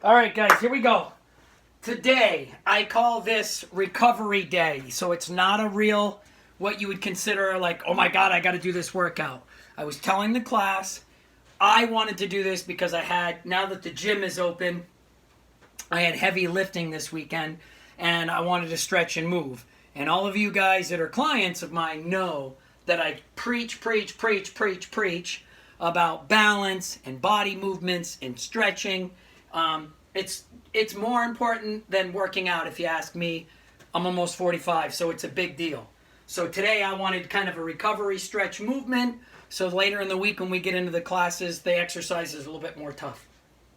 All right, guys, here we go. Today, I call this recovery day. So it's not a real, what you would consider like, oh my God, I got to do this workout. I was telling the class, I wanted to do this because now that the gym is open, I had heavy lifting this weekend and I wanted to stretch and move. And all of you guys that are clients of mine know that I preach about balance and body movements and stretching. It's more important than working out, if you ask me. I'm almost 45, so it's a big deal. So today I wanted kind of a recovery stretch movement, so later in the week when we get into the classes, the exercise is a little bit more tough.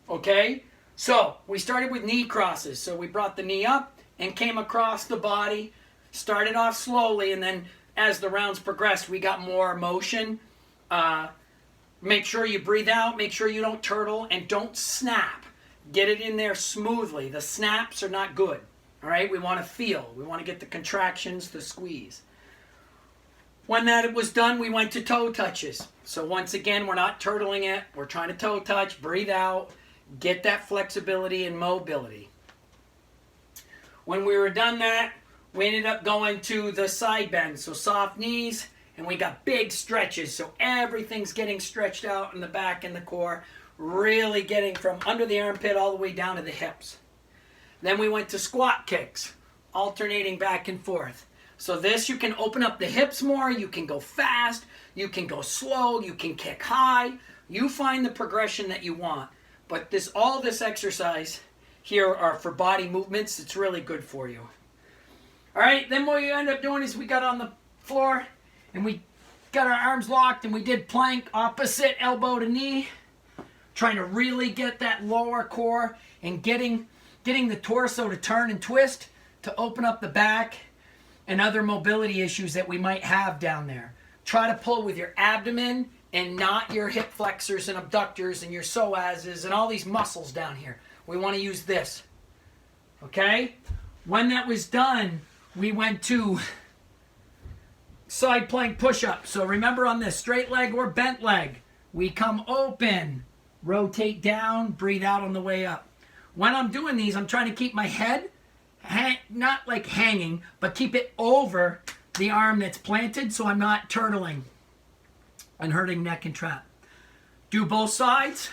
Okay? So we started with knee crosses. So we brought the knee up and came across the body, started off slowly, and then as the rounds progressed, we got more motion. Make sure you breathe out, make sure you don't turtle, and don't snap. Get it in there smoothly. The snaps are not good. All right? We want to feel. We want to get the contractions, the squeeze. When that was done, we went to toe touches. So once again, we're not turtling it. We're trying to toe touch, breathe out, get that flexibility and mobility. When we were done that, we ended up going to the side bend. So soft knees, and we got big stretches. So everything's getting stretched out in the back and the core, really getting from under the armpit all the way down to the hips. Then we went to squat kicks, alternating back and forth. So this, you can open up the hips more, you can go fast, you can go slow, you can kick high. You find the progression that you want. But all this exercise here are for body movements. It's really good for you. All right, then what we end up doing is we got on the floor and we got our arms locked and we did plank opposite elbow to knee, trying to really get that lower core and getting the torso to turn and twist to open up the back and other mobility issues that we might have down there. Try to pull with your abdomen and not your hip flexors and abductors and your psoases and all these muscles down here. We want to use this. Okay? When that was done, we went to side plank push-up. So remember, on this straight leg or bent leg, we come open, rotate down, breathe out on the way up. When I'm doing these, I'm trying to keep my head not like hanging, but keep it over the arm that's planted so I'm not turtling and hurting neck and trap. Do both sides.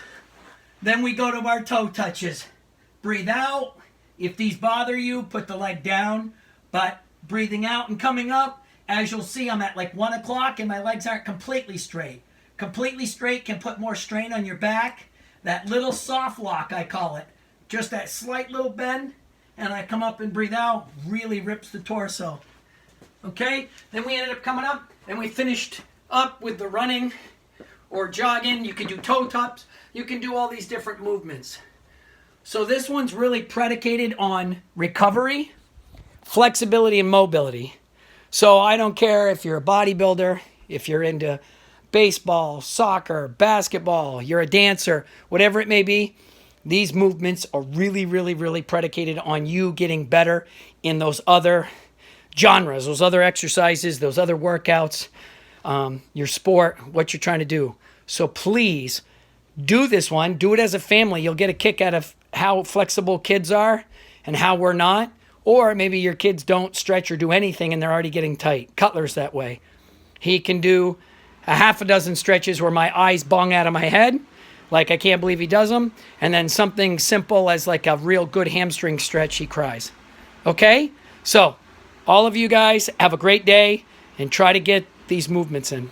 Then we go to our toe touches. Breathe out. If these bother you, put the leg down. But breathing out and coming up, as you'll see, I'm at like 1 o'clock and my legs aren't completely straight. Completely straight can put more strain on your back. That little soft lock, I call it. Just that slight little bend, and I come up and breathe out, really rips the torso. Okay? Then we ended up coming up, and we finished up with the running or jogging. You can do toe taps. You can do all these different movements. So this one's really predicated on recovery, flexibility, and mobility. So I don't care if you're a bodybuilder, if you're into baseball, soccer, basketball, you're a dancer, whatever it may be. These movements are really predicated on you getting better in those other genres, those other exercises, those other workouts, your sport, what you're trying to do. So please do this one. Do it as a family. You'll get a kick out of how flexible kids are and how we're not. Or maybe your kids don't stretch or do anything and they're already getting tight. Cutler's that way. He can do a half a dozen stretches where my eyes bung out of my head, like I can't believe he does them, and then something simple as like a real good hamstring stretch, he cries. Okay? So all of you guys have a great day and try to get these movements in.